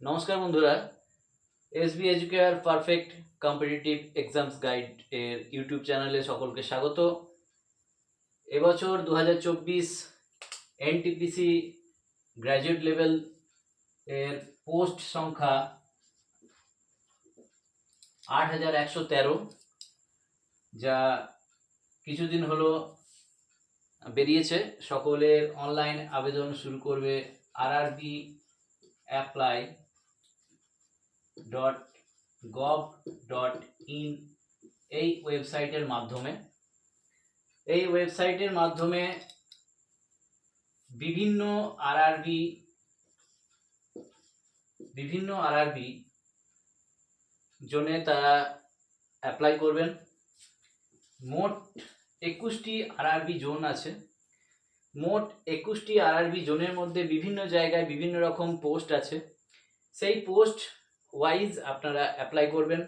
নমস্কার বন্ধুরা, SB educare perfect competitive exams guide এর ইউটিউব চ্যানেলে সকলকে স্বাগত। এবছর 2024 এনটিপিসি গ্র্যাজুয়েট লেভেল এর পোস্ট সংখ্যা 8113, যা কিছুদিন হলো বেরিয়েছে। সকলের অনলাইন আবেদন শুরু করবে rrbapply.gov.in এই ওয়েবসাইটের মাধ্যমে। এই ওয়েবসাইটের মাধ্যমে বিভিন্ন আরআরবি জোনে তারা অ্যাপ্লাই করবেন। মোট 21টি আরআরবি জোন আছে। মোট 21টি আরআরবি জোনের মধ্যে বিভিন্ন জায়গায় বিভিন্ন রকম পোস্ট আছে। সেই পোস্ট ওয়াইজ আপনারা অ্যাপ্লাই করবেন।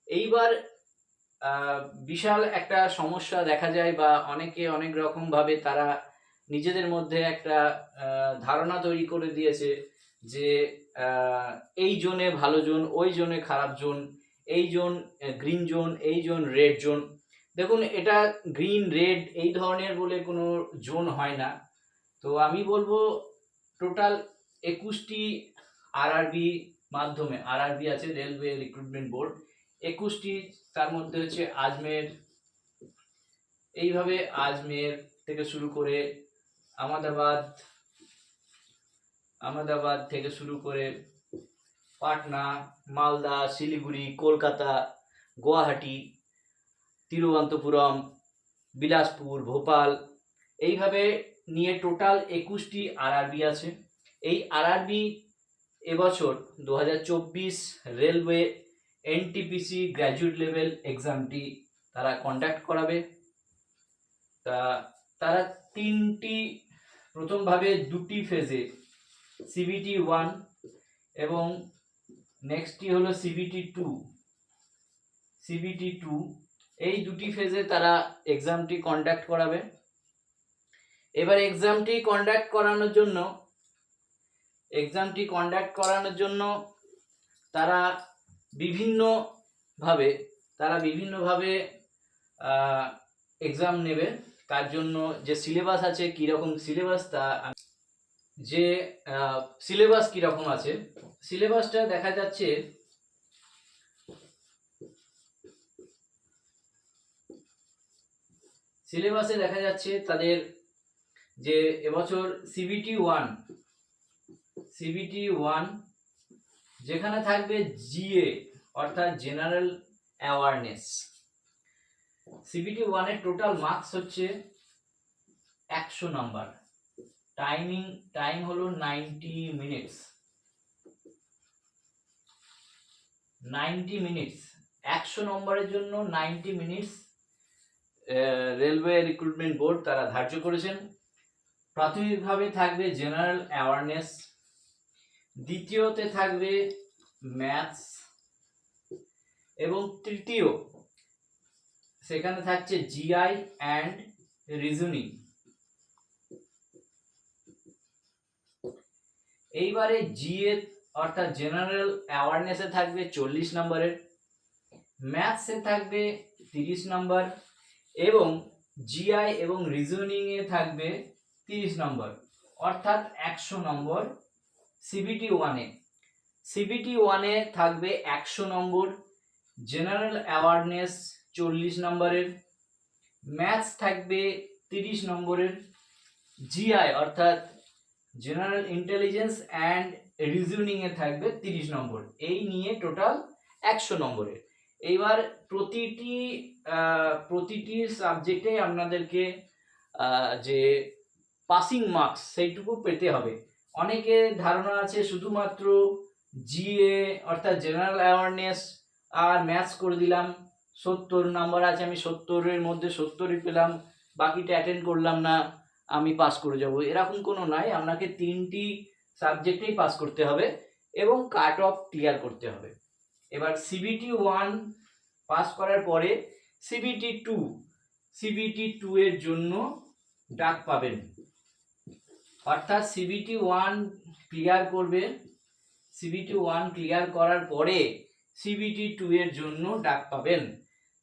এইবার বিশাল একটা সমস্যা দেখা যায়, বা অনেকে অনেক রকমভাবে তারা নিজেদের মধ্যে একটা ধারণা তৈরি করে দিয়েছে যে এই জোনে ভালো জোন, ওই জোনে খারাপ জোন, এই জোন গ্রিন জোন, এই জোন রেড জোন। দেখুন, এটা গ্রিন রেড এই ধরনের বলে কোনো জোন হয় না। তো আমি বলবো টোটাল 21টি আরআরবি মাধ্যমে, আরআরবি আছে রেলওয়ে রিক্রুটমেন্ট বোর্ড 21টি, তার মধ্যে হচ্ছে আজমের, এইভাবে আজমের থেকে শুরু করে আহমেদাবাদ থেকে শুরু করে পাটনা, মালদা, শিলিগুড়ি, কলকাতা, গুয়াহাটি, তিরুবনন্তপুরম, বিলাসপুর, ভোপাল, এইভাবে নিয়ে টোটাল 21টি আরআরবি আছে। এই আরআরবি এবছর 2024 রেলওয়ে এনটিপিসি গ্র্যাজুয়েট লেভেল এক্সামটি তারা কন্ডাক্ট করাবে। তারা তিনটি, প্রথমভাবে দুটি ফেজে সিবিটি 1 এবং নেক্সটটি হলো সিবিটি 2, এই দুটি ফেজে তারা এক্সামটি কন্ডাক্ট করাবে। এবার এক্সামটি কন্ডাক্ট করানোর জন্য তারা বিভিন্নভাবে এক্সাম নেবে। তার জন্য যে সিলেবাস আছে, কীরকম সিলেবাস, কীরকম আছে, সিলেবাসটা দেখা যাচ্ছে। সিলেবাসে দেখা যাচ্ছে তাদের যে এবছর সিবিটি 1 যেখানে থাকবে জিএ অর্থাৎ জেনারেল অ্যাওয়ারনেস। সিবিটি 1 এর টোটাল মার্কস হচ্ছে 100 নাম্বার। টাইম হলো 90 মিনিটস। 100 নম্বরের জন্য 90 মিনিটস রেলওয়ে রিক্রুটমেন্ট বোর্ড তারা ধার্য করেছেন। প্রাথমিকভাবে থাকবে জেনারেল অ্যাওয়ারনেস, দ্বিতীয়তে থাকবে ম্যাথস, এবং তৃতীয় সেখানে থাকছে জিআই অ্যান্ড রিজনিং। এইবারে জিএ অর্থাৎ জেনারেল অ্যাওয়ারনেসে থাকবে 40 নম্বরের, ম্যাথসে থাকবে 30 নম্বর, এবং জিআই এবং রিজনিং এ থাকবে 30 নম্বর, অর্থাৎ 100 নম্বর। সিবিটি 1 এ থাকবে 100 নম্বর, জেনারেল অ্যাওয়ারনেস 40 নম্বরের, ম্যাথস থাকবে 30 নম্বরের, জিআই অর্থাৎ জেনারেল ইন্টেলিজেন্স অ্যান্ড রিজনিং এ থাকবে 30 নম্বর। এই নিয়ে টোটাল 100 নম্বরের। এইবার প্রতিটি সাবজেক্টে আপনাদেরকে যে পাসিং মার্কস সেইটুকু পেতে হবে। অনেকের ধারণা আছে শুধুমাত্র জিএ অর্থাৎ জেনারেল অ্যাওয়ারনেস আর ম্যাথস করে দিলাম, 70 নাম্বার আছে, আমি 70-এর মধ্যে 70ই পেলাম, বাকিটা অ্যাটেন্ড করলাম না, আমি পাস করে যাব। এরকম কোনো নয়, আপনাকে 3টি সাবজেক্টেই পাস করতে হবে এবং কাট অফ ক্লিয়ার করতে হবে। এবার সিবিটি 1 পাস করার পরে সিবিটি 2 এর জন্য ডাক পাবেন। অর্থাৎ সিবিটি 1 ক্লিয়ার করবে সিবিটি 1 ক্লিয়ার করার পরে সিবিটি 2 এর জন্য ডাক পাবেন,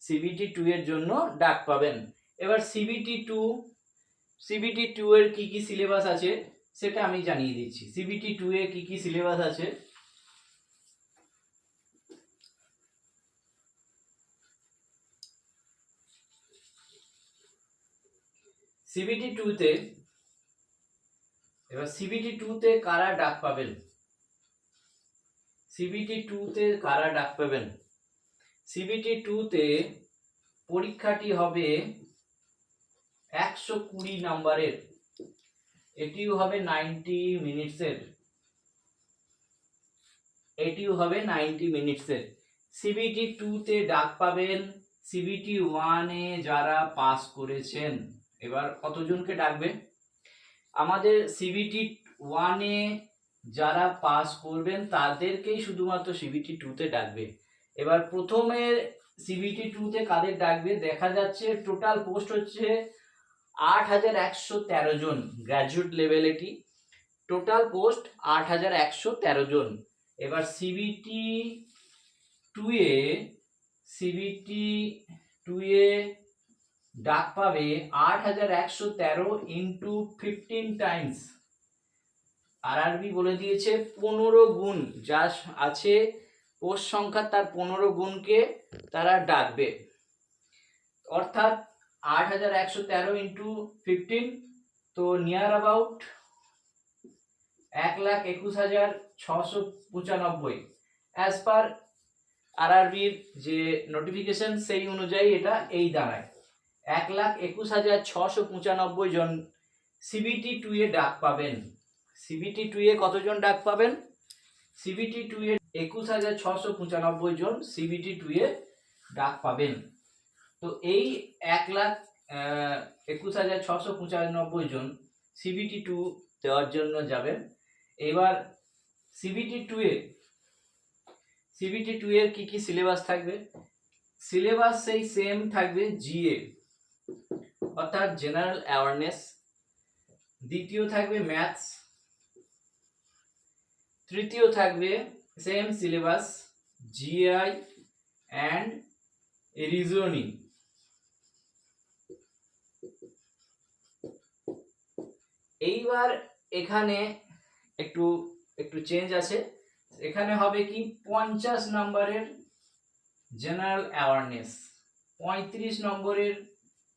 সিবিটি 2 এর জন্য ডাক পাবেন। এবার সিবিটি 2 এর কি কি সিলেবাস আছে সেটা আমি জানিয়ে দিচ্ছি। সিবিটি 2 এ কি কি সিলেবাস আছে, সিবিটি 2 তে, এবার সিবিটি 2 তে কারা ডাক পাবেন, সিবিটি 2 তে কারা ডাক পাবেন, সিবিটি 2 তে পরীক্ষাটি হবে 120 নাম্বারের, এটিও হবে 90 মিনিটসের, এটিও হবে 90 মিনিটসের। সিবিটি 2 তে ডাক পাবেন সিবিটি 1 এ যারা পাস করেছেন। এবার কতজনকে ডাকবে, আমাদের সিবিটি 1 এ যারা পাস করবেন তাদেরকেই শুধুমাত্র সিবিটি 2 তে ডাকবে। এবার প্রথমে সিবিটি 2 তে কাদের ডাকবে, দেখা যাচ্ছে টোটাল পোস্ট হচ্ছে 8113 জন, গ্র্যাজুয়েট লেভেল এটি, টোটাল পোস্ট 8113 জন। এবার সিবিটি 2 এ ডাক পাবে 8113 ইন্টু 15 টাইমস, আরআরবি বলে দিয়েছে 15 গুণ যা আছে পোস্ট সংখ্যা তার 15 গুণকে তারা ডাকবে, অর্থাৎ 8113 ইন্টু 15, তো নিয়ার অ্যাবাউট 1,21,695 অ্যাজ পার আরআরবির যে নোটিফিকেশন সেই অনুযায়ী এটা এই দাঁড়ায় 1,21,695 জন সিবিটি 2 এ ডাক পাবেন। সিবিটি 2 এ কতজন ডাক পাবেন, সিবিটি 2 এ 21,695 জন সিবিটি 2 এ ডাক পাবেন। তো এই 1,21,695 জন সিবিটি 2 দেওয়ার জন্য যাবেন। এবার সিবিটি 2 এর কি কি সিলেবাস থাকবে, সিলেবাস সেই সেম থাকবে, জিএ অর্থাৎ জেনারেল অ্যাওয়ারনেস, দ্বিতীয় থাকবে ম্যাথস, তৃতীয় থাকবে same syllabus GI and reasoning. এইবার এখানে একটু চেঞ্জ আছে, এখানে হবে কি 50 নম্বরের জেনারেল অ্যাওয়ারনেস, 35 নম্বরের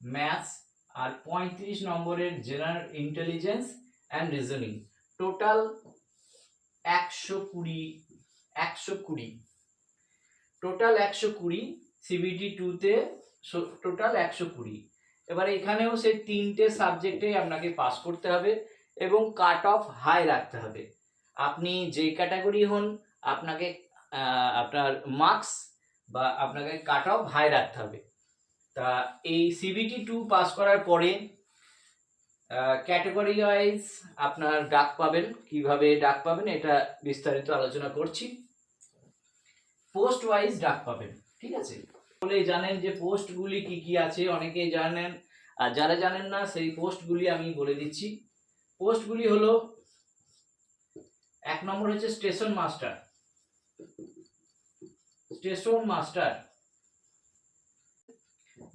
ম্যাথস আর 35 নম্বরের general intelligence and reasoning, total 120 total 120 CBT 2 তে, টোটাল 120। এবার এখানেও সেই তিনটে সাবজেক্টে আপনাকে পাস করতে হবে এবং কাট অফ হাই রাখতে হবে। আপনি যে ক্যাটাগরি হন আপনাকে আপনার মার্কস বা আপনাকে কাট অফ হাই রাখতে হবে। তা এই সিবিটি 2 পাস করার পরে ক্যাটাগরি ওয়াইজ আপনার ডাক পাবেন, কিভাবে ডাক পাবেন এটা বিস্তারিত আলোচনা করছি। পোস্ট ওয়াইজ ডাক পাবেন, ঠিক আছে, বলেই জানেন যে পোস্টগুলি কি কি আছে, অনেকেই জানেন, আর যারা জানেন না সেই পোস্টগুলি আমি বলে দিচ্ছি। পোস্টগুলি হলো, 1 নম্বর হচ্ছে স্টেশন মাস্টার,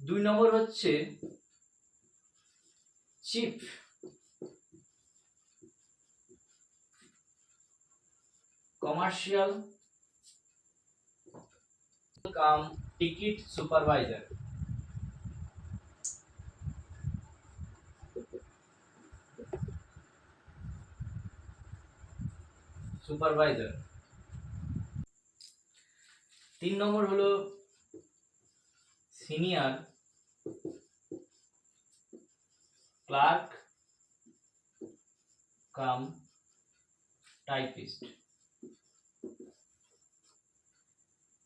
2 নম্বর হচ্ছে chief commercial cum ticket supervisor, supervisor. 3 নম্বর হলো সিনিয়র ক্লার্ক কাম টাইপিস্ট।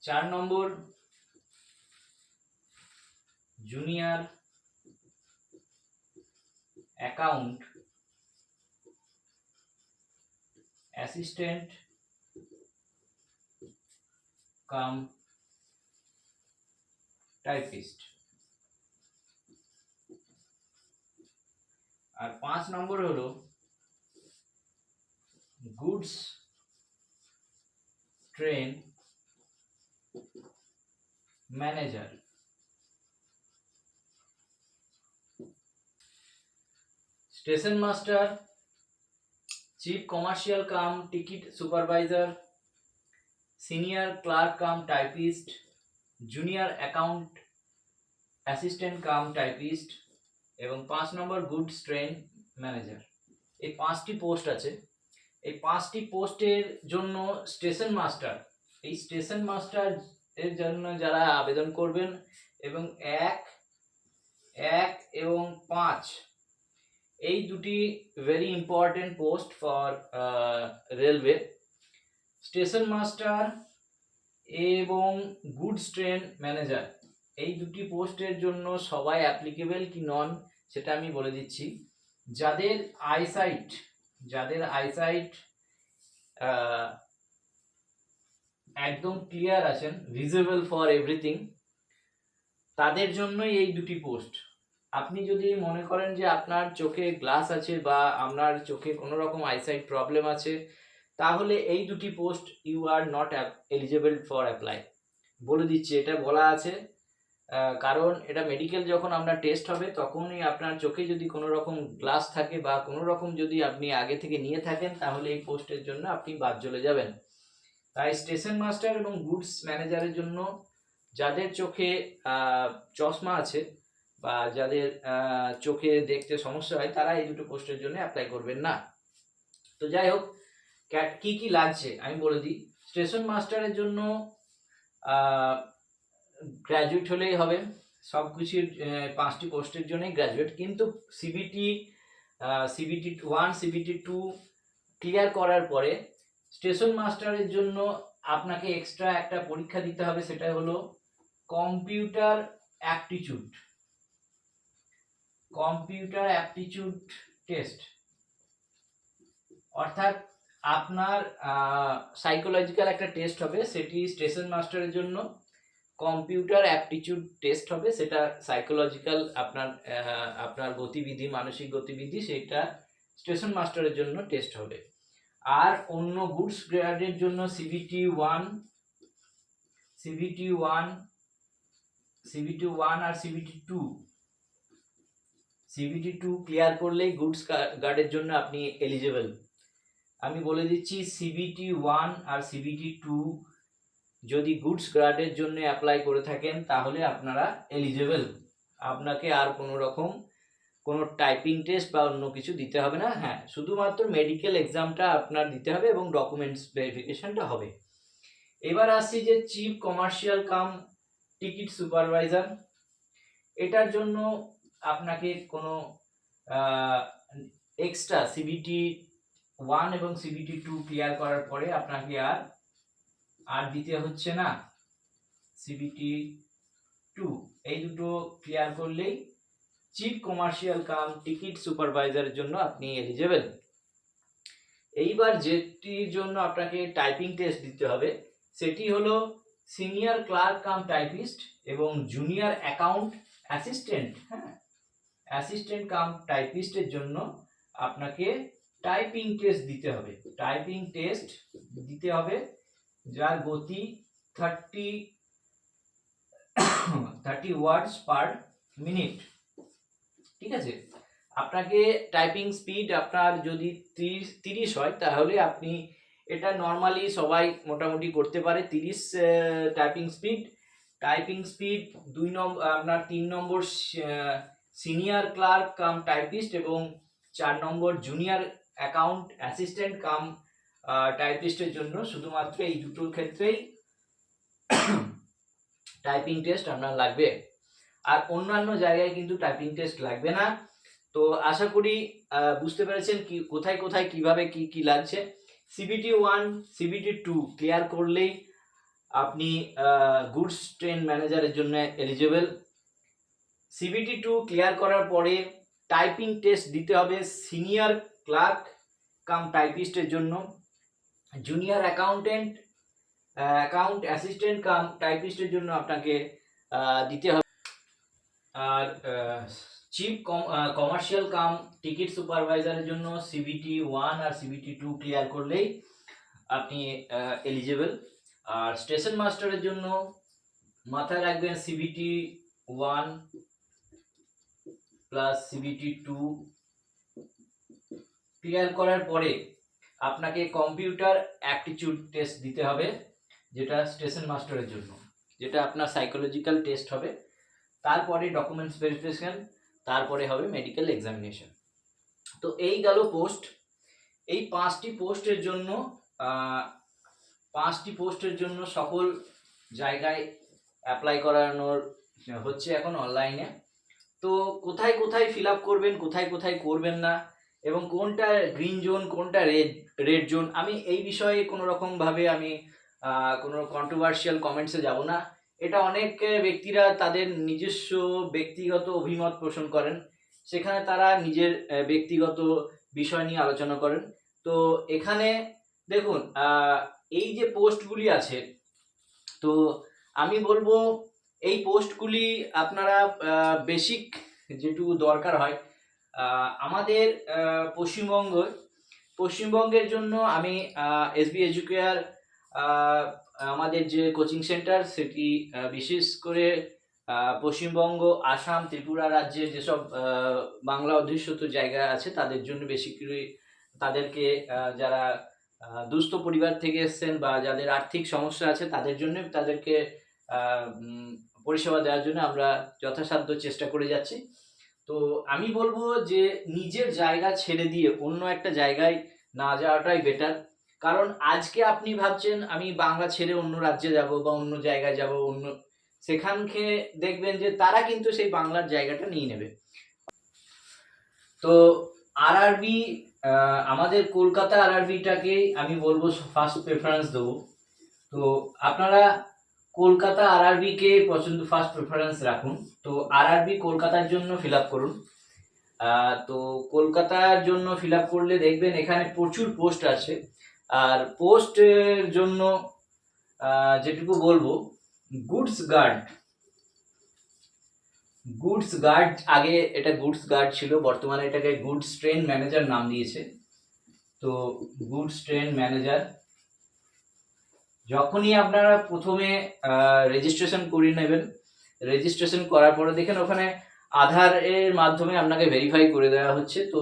4 নম্বর junior account assistant cum typist. আর 5 নম্বর হলো goods train manager. Station master, chief commercial cum ticket supervisor, senior clerk cum typist, junior account assistant cum typist এবং 5 নম্বর goods train manager. এই 5টি post আছে। এই 5টি পোস্টের জন্য স্টেশন মাস্টার, এই স্টেশন মাস্টার এর জন্য যারা আবেদন করবেন এবং 1 এবং 5 এই দুটি very important post for railway. Station master এবং গুডস ট্রেন ম্যানেজার এই দুটি পোস্টের জন্য সবাই অ্যাপ্লিকেবল কি নন সেটা আমি বলে দিচ্ছি। যাদের আইসাইট একদম ক্লিয়ার আছেন, ভিজিবল ফর এভরিথিং, তাদের জন্যই এই দুটি পোস্ট। আপনি যদি মনে করেন যে আপনার চোখে গ্লাস আছে বা আপনার চোখে কোনো রকম আইসাইট প্রবলেম আছে, তাহলে এই দুটি post you are not eligible for apply. বলে দিচ্ছি, এটা বলা আছে কারণ এটা মেডিকেল যখন আপনার টেস্ট হবে তখনই আপনার চোখে যদি কোনো রকম গ্লাস থাকে বা কোনো রকম যদি আপনি আগে থেকে নিয়ে থাকেন তাহলে এই পোস্টের জন্য আপনি বাদ চলে যাবেন। তাই স্টেশন মাস্টার এবং গুডস ম্যানেজারের জন্য যাদের চোখে চশমা আছে বা যাদের চোখে দেখতে সমস্যা হয় তারা এই দুটো পোস্টের জন্য অ্যাপ্লাই করবেন না। তো যাই হোক, কি কি লাগছে আমি বলে দিই। স্টেশন মাস্টারের জন্য গ্র্যাজুয়েট হলেই হবে, সব কিছুর 5টি পোস্টের জন্যই গ্র্যাজুয়েট। কিন্তু সিবিটি 1 সিবিটি 2 ক্লিয়ার করার পরে স্টেশন মাস্টারের জন্য আপনাকে এক্সট্রা একটা পরীক্ষা দিতে হবে, সেটা হলো কম্পিউটার অ্যাপটিটিউড টেস্ট। অর্থাৎ আপনার সাইকোলজিক্যাল একটা টেস্ট হবে, সেটি স্টেশন মাস্টারের জন্য কম্পিউটার অ্যাপটিটিউড টেস্ট হবে। সেটা সাইকোলজিক্যাল আপনার গতিবিধি, মানসিক গতিবিধি, সেটা স্টেশন মাস্টারের জন্য টেস্ট হবে। আর অন্য গুডস গ্রেডের জন্য সিবিটি 1 আর সিবিটি 2 ক্লিয়ার করলেই গুডস গার্ডের জন্য আপনি এলিজিবল। আমি বলে দিচ্ছি, সিবিটি 1 আর সিবিটি 2 যদি গুডস গার্ডের জন্য অ্যাপ্লাই করে থাকেন তাহলে আপনারা এলিজিবল। আপনাকে আর কোনো রকম কোনো টাইপিং টেস্ট বা অন্য কিছু দিতে হবে না। হ্যাঁ, শুধুমাত্র মেডিকেল এক্সামটা আপনার দিতে হবে এবং ডকুমেন্টস ভেরিফিকেশনটা হবে। এবার আসছি যে chief commercial cum ticket supervisor, এটার জন্য আপনাকে কোনো এক্সট্রা সিবিটি 1 এবং সিবিটি 2 ক্লিয়ার করার পরে আপনাকে আর দিতে হচ্ছে না। সিবিটি 2 এই দুটো ক্লিয়ার করলেই চিফ কমার্শিয়াল কাম টিকিট সুপারভাইজারের জন্য আপনি এলিজিবল। এইবার যেটির জন্য আপনাকে টাইপিং টেস্ট দিতে হবে সেটি হলো সিনিয়র ক্লার্ক কাম টাইপিস্ট এবং জুনিয়র অ্যাকাউন্ট অ্যাসিস্ট্যান্ট। হ্যাঁ, অ্যাসিস্ট্যান্ট কাম টাইপিস্টের জন্য আপনাকে টাইপিং টেস্ট দিতে হবে, যার গতি 30 ওয়ার্ডস পার মিনিট। ঠিক আছে, আপনাকে টাইপিং স্পিড আপনার যদি 30 হয় তাহলে আপনি এটা নর্মালি সবাই মোটামুটি করতে পারে 30 টাইপিং স্পিড 2 নম্বর আপনার 3 নম্বর সিনিয়র ক্লার্ক কাম টাইপিস্ট এবং 4 নম্বর জুনিয়র অ্যাকাউন্ট অ্যাসিস্ট্যান্ট কাম টাইপিস্টের জন্য শুধুমাত্র এই দুটোর ক্ষেত্রেই টাইপিং টেস্ট আপনার লাগবে। আর অন্যান্য জায়গায় কিন্তু টাইপিং টেস্ট লাগবে না। তো আশা করি বুঝতে পেরেছেন কি কোথায় কোথায় কিভাবে কি লাগছে। সিবিটি 1 সিবিটি 2 ক্লিয়ার করলেই আপনি গুডস ট্রেন ম্যানেজারের জন্য এলিজিবল। সিবিটি 2 ক্লিয়ার করার পরে টাইপিং টেস্ট দিতে হবে সিনিয়র ক্লার্ক কাম টাইপিস্টের জন্য, জুনিয়র অ্যাকাউন্ট অ্যাসিস্ট্যান্ট কাম টাইপিস্টের জন্য আপনাকে দিতে হবে। আর চিফ কমার্শিয়াল কাম টিকিট সুপারভাইজারের জন্য সিবিটি 1 আর সিবিটি 2 ক্লিয়ার করলেই আপনি এলিজিবল। আর স্টেশন মাস্টারের জন্য মাথায় রাখবেন সিবিটি 1 প্লাস সিবিটি 2 ক্লিয়ার করার পরে আপনাকে কম্পিউটার অ্যাপটিটিউড টেস্ট দিতে হবে, যেটা স্টেশন মাস্টারের জন্য, যেটা আপনার সাইকোলজিক্যাল টেস্ট হবে। তারপরে ডকুমেন্টস ভেরিফিকেশন, তারপরে হবে মেডিকেল এক্সামিনেশন। তো এই গেল পোস্ট। এই 5টি পোস্টের জন্য সকল জায়গায় অ্যাপ্লাই করানোর হচ্ছে এখন অনলাইনে। তো কোথায় কোথায় ফিল আপ করবেন, কোথায় কোথায় করবেন না, এবং কোনটা গ্রিন জোন কোনটা রেড জোন, আমি এই বিষয়ে কোনো রকমভাবে আমি কোনো কন্ট্রোভার্সিয়াল কমেন্টসে যাব না। এটা অনেক ব্যক্তিরা তাদের নিজস্ব ব্যক্তিগত অভিমত পোষণ করেন, সেখানে তারা নিজের ব্যক্তিগত বিষয় নিয়ে আলোচনা করেন। তো এখানে দেখুন, এই যে পোস্টগুলি আছে, তো আমি বলবো এই পোস্টগুলি আপনারা বেসিক যেটুকু দরকার হয় আমাদের পশ্চিমবঙ্গের জন্য আমি এসবি এডুকেয়ার আমাদের যে কোচিং সেন্টার, সেটি বিশেষ করে পশ্চিমবঙ্গ, আসাম, ত্রিপুরা রাজ্যের যেসব বাংলা অধ্যুষিত জায়গা আছে তাদের জন্য বেসিক্যালি তাদেরকে যারা দুস্থ পরিবার থেকে এসছেন বা যাদের আর্থিক সমস্যা আছে তাদের জন্য তাদেরকে পরিষেবা দেওয়ার জন্য আমরা যথাসাধ্য চেষ্টা করে যাচ্ছি। তো আমি বলবো যে নিজের জায়গা ছেড়ে দিয়ে অন্য একটা জায়গায় না যাওয়াটাই বেটার। কারণ আজকে আপনি ভাবছেন আমি বাংলা ছেড়ে অন্য রাজ্যে যাব বা অন্য জায়গায় যাব, সেখানকে দেখবেন যে তারা কিন্তু সেই বাংলার জায়গাটা নিয়ে নেবে। তো আরআরবি, আমাদের কলকাতা আরআরবিটাকে আমি বলবো ফার্স্ট প্রেফারেন্স দেবো। তো আপনারা কলকাতা আরআরবিকে ফার্স্ট প্রেফারেন্স রাখুন। তো আরআরবি কলকাতার জন্য ফিল আপ করুন। তো কলকাতার জন্য ফিল আপ করলে দেখবেন এখানে প্রচুর পোস্ট আছে। আর পোস্টের জন্য যেটুকু বলবো, গুডস গার্ড, আগে এটা গুডস গার্ড ছিল, বর্তমানে এটাকে গুডস ট্রেন ম্যানেজার নাম দিয়েছে। তো গুডস ট্রেন ম্যানেজার, যখনই আপনারা প্রথমে রেজিস্ট্রেশন করে নেবেন, রেজিস্ট্রেশন করার পরে দেখেন ওখানে আধার এর মাধ্যমে আপনাকে ভেরিফাই করে দেওয়া হচ্ছে। তো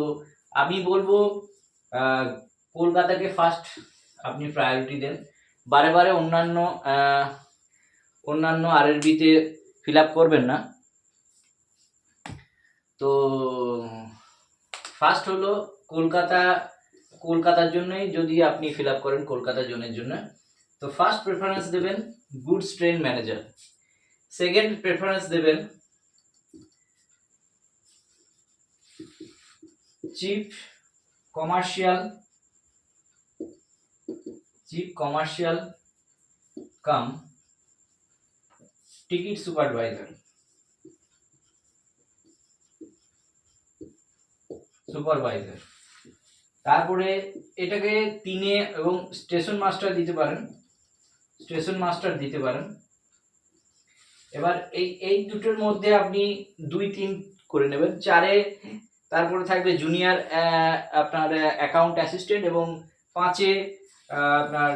আমি বলবো কলকাতাকে ফার্স্ট আপনি প্রায়োরিটি দেন, বারে বারে অন্যান্য আরআরবিতে ফিল আপ করবেন না। তো ফার্স্ট হলো কলকাতার জন্যই যদি আপনি ফিল আপ করেন কলকাতা জোনের জন্য, তো ফার্স্ট প্রেফারেন্স দেবেন goods train manager. Second preference দেবেন chief commercial cum ticket supervisor. তারপরে এটাকে 3 এবং স্টেশন মাস্টার দিতে পারেন। এবার এই দুটোর মধ্যে আপনি 2-3 করে নেবেন। 4-এ তারপরে থাকবে জুনিয়র আপনার অ্যাকাউন্ট অ্যাসিস্ট্যান্ট, এবং 5-এ আপনার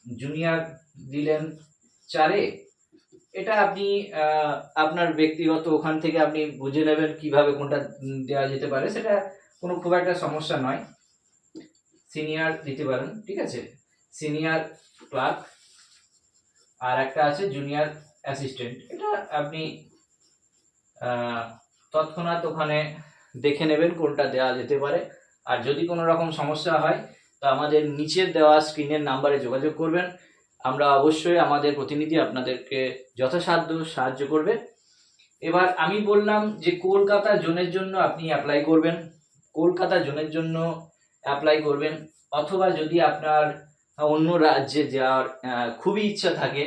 জুনিয়র দিলেন 4-এ। এটা আপনি আপনার ব্যক্তিগত ওখান থেকে আপনি বুঝে নেবেন কিভাবে কোনটা দেওয়া যেতে পারে, সেটা কোনো খুব একটা সমস্যা নয়। সিনিয়র দিতে পারেন, ঠিক আছে, সিনিয়র ক্লার্ক। আর একটা আছে জুনিয়র অ্যাসিস্ট্যান্ট, এটা আপনি তৎক্ষণাৎ ওখানে দেখে নেবেন কোনটা দেওয়া যেতে পারে। আর যদি কোনো রকম সমস্যা হয় তো আমাদের নিচের দেওয়া স্ক্রিনের নাম্বারে যোগাযোগ করবেন, আমরা অবশ্যই আমাদের প্রতিনিধি আপনাদেরকে যথাসাধ্য সাহায্য করবে। এবার আমি বললাম যে কলকাতা জোনের জন্য আপনি অ্যাপ্লাই করবেন, অথবা যদি আপনার অন্য রাজ্যে যাওয়ার খুবই ইচ্ছা থাকে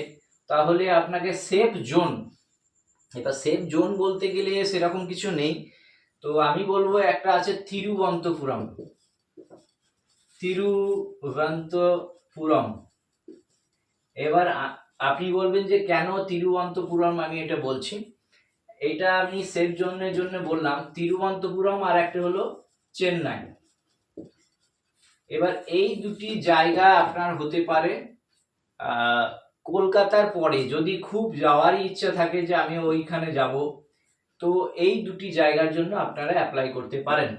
তাহলে আপনাকে সেফ জোন, এটা সেফ জোন বলতে গেলে সেরকম কিছু নেই। তো আমি বলবো একটা আছে তিরুবনন্তপুরম। এবার আপনি বলবেন যে কেন তিরুবনন্তপুরম আমি এটা বলছি। এটা আমি সেফ জোনের জন্য বললাম, তিরুবনন্তপুরম আর একটা হলো চেন্নাই। এবার এই দুটি জায়গা আপনার হতে পারে কলকাতার পরে যদি খুব যাওয়ারই ইচ্ছা থাকে যে আমি ওইখানে যাব, তো এই দুটি জায়গার জন্য আপনারা অ্যাপ্লাই করতে পারেন।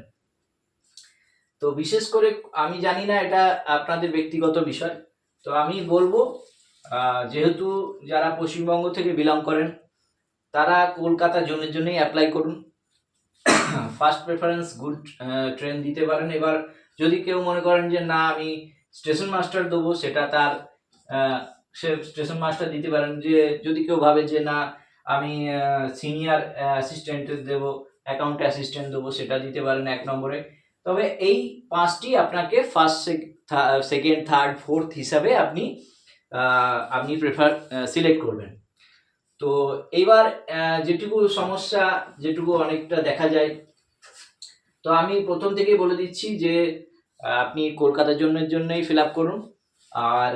তো বিশেষ করে আমি জানি না, এটা আপনাদের ব্যক্তিগত বিষয়, তো আমি বলবো যেহেতু যারা পশ্চিমবঙ্গ থেকে বিলং করেন তারা কলকাতা জোনের জন্যই অ্যাপ্লাই করুন। ফার্স্ট প্রেফারেন্স গুড ট্রেন দিতে পারেন। এবার যদি কেউ মনে করেন যে না আমি স্টেশন মাস্টার দেবো, সেটা তার সে স্টেশন মাস্টার দিতে পারেন। যে যদি কেউ ভাবে যে না আমি সিনিয়র অ্যাসিস্ট্যান্ট দেবো, অ্যাকাউন্ট অ্যাসিস্ট্যান্ট দেবো, সেটা দিতে পারেন 1 নম্বরে। তবে এই 5টি আপনাকে ফার্স্ট, সেকেন্ড, থার্ড, ফোর্থ হিসাবে আপনি সিলেক্ট করবেন। তো এইবার যেটুকু সমস্যা, যেটুকু অনেকটা দেখা যায়, তো আমি প্রথম থেকেই বলে দিচ্ছি যে আপনি কলকাতার জন্যই ফিল আপ করুন। আর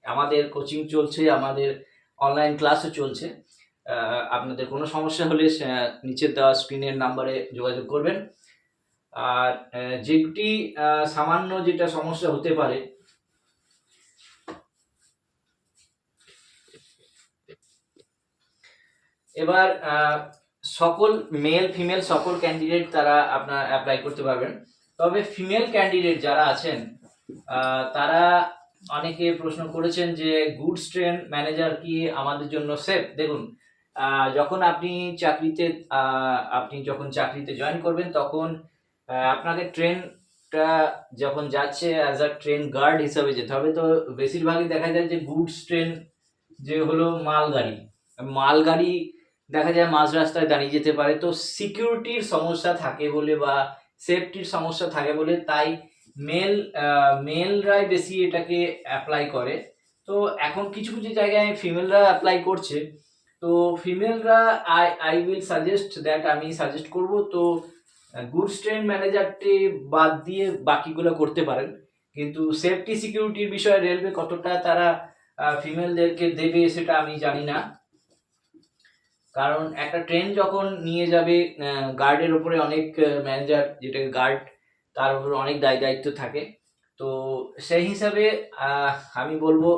আমাদের কোচিং চলছে, আমাদের অনলাইন ক্লাসও চলছে। আপনাদের কোনো সমস্যা হলে নিচে দেওয়া স্ক্রিনের নাম্বারে যোগাযোগ করবেন। আর যেটি সামান্য যেটা সমস্যা হতে পারে, এবার সকল মেল ফিমেল সকল ক্যান্ডিডেট তারা আপনার অ্যাপ্লাই করতে পারবেন। তবে ফিমেল ক্যান্ডিডেট যারা আছেন তারা অনেকে প্রশ্ন করেছেন যে গুডস ট্রেন ম্যানেজার কি আমাদের জন্য সেফ। দেখুন, যখন আপনি চাকরিতে জয়েন করবেন তখন আপনাকে ট্রেনটা যখন যাচ্ছে অ্যাজ আ ট্রেন গার্ড হিসাবে যেতে হবে। তো বেশিরভাগই দেখা যায় যে গুডস ট্রেন যে হলো মালগাড়ি দেখা যায় মাঝ রাস্তায় দাঁড়িয়ে যেতে পারে। তো সিকিউরিটির সমস্যা থাকে বলে বা সেফটির সমস্যা থাকে বলে তাই মেলরাই বেশি এটাকে অ্যাপ্লাই করে। তো এখন কিছু কিছু জায়গায় ফিমেলরা অ্যাপ্লাই করছে। তো ফিমেলরা আই উইল আমি সাজেস্ট করব তো গুডস ট্রেন ম্যানেজারটি বাদ দিয়ে বাকিগুলো করতে পারেন। কিন্তু সেফটি সিকিউরিটির বিষয়ে রেলওয়ে কতটা তারা ফিমেলদেরকে দেবে সেটা আমি জানি না। কারণ একটা ট্রেন যখন নিয়ে যাবে, গার্ডের ওপরে অনেক ম্যানেজার, যেটাকে গার্ড, তার উপরে অনেক দায়িত্ব থাকে। তো সেই হিসাবে আমি বলবো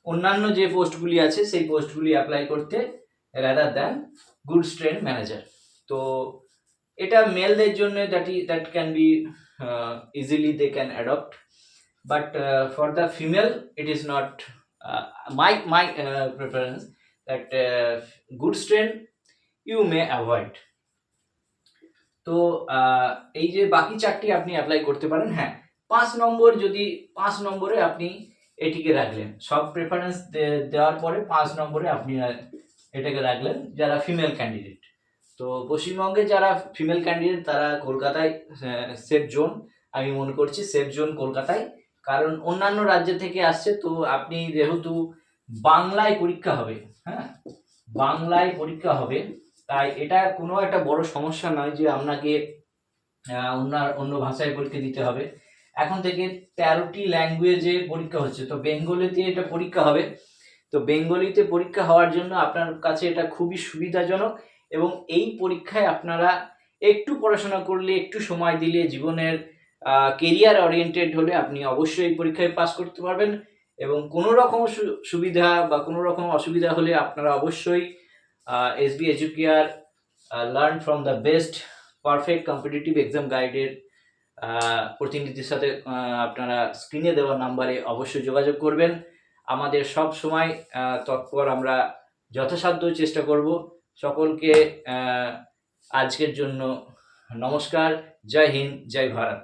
অন্যান্য যে পোস্টগুলি আছে সেই পোস্টগুলি অ্যাপ্লাই করতে rather than goods train manager. তো এটা মেলদের জন্য that can be easily they can adopt, but for the female it is not my preference that goods train you may avoid. তো এই যে বাকি 4টি আপনি অ্যাপ্লাই করতে পারেন। হ্যাঁ, 5 নম্বরে আপনি এটিকে রাখলেন, সব প্রেফারেন্স দেওয়ার পরে 5 নম্বরে আপনি এটাকে রাখলেন যারা ফিমেল ক্যান্ডিডেট। তো পশ্চিমবঙ্গে যারা ফিমেল ক্যান্ডিডেট তারা কলকাতায় সেফ জোন, আমি মনে করছি সেফ জোন কলকাতায়। কারণ অন্যান্য রাজ্য থেকে আসছে, তো আপনি যেহেতু বাংলায় পরীক্ষা হবে, তাই এটা কোনো একটা বড় সমস্যা নয় যে আপনাকে অন্য ভাষায় পরীক্ষা দিতে হবে। এখন থেকে 13টি ল্যাঙ্গুয়েজে পরীক্ষা হচ্ছে। তো বেঙ্গলিতে এটা পরীক্ষা হবে। তো বেঙ্গলিতে পরীক্ষা হওয়ার জন্য আপনার কাছে এটা খুবই সুবিধাজনক, এবং এই পরীক্ষায় আপনারা একটু পড়াশোনা করলে, একটু সময় দিলে, জীবনের কেরিয়ার ওরিয়েন্টেড হলে আপনি অবশ্যই এই পরীক্ষায় পাস করতে পারবেন। এবং কোনো রকম সুবিধা বা কোনো রকম অসুবিধা হলে আপনারা অবশ্যই SB educare learn from the best perfect competitive exam গাইডের প্রতিনিধির সাথে আপনারা স্ক্রিনে দেওয়া নাম্বারে অবশ্যই যোগাযোগ করবেন। আমাদের সব সময় তৎপর, আমরা যথাসাধ্য চেষ্টা করব। সকলকে আজকের জন্য নমস্কার। জয় হিন্দ, জয় ভারত।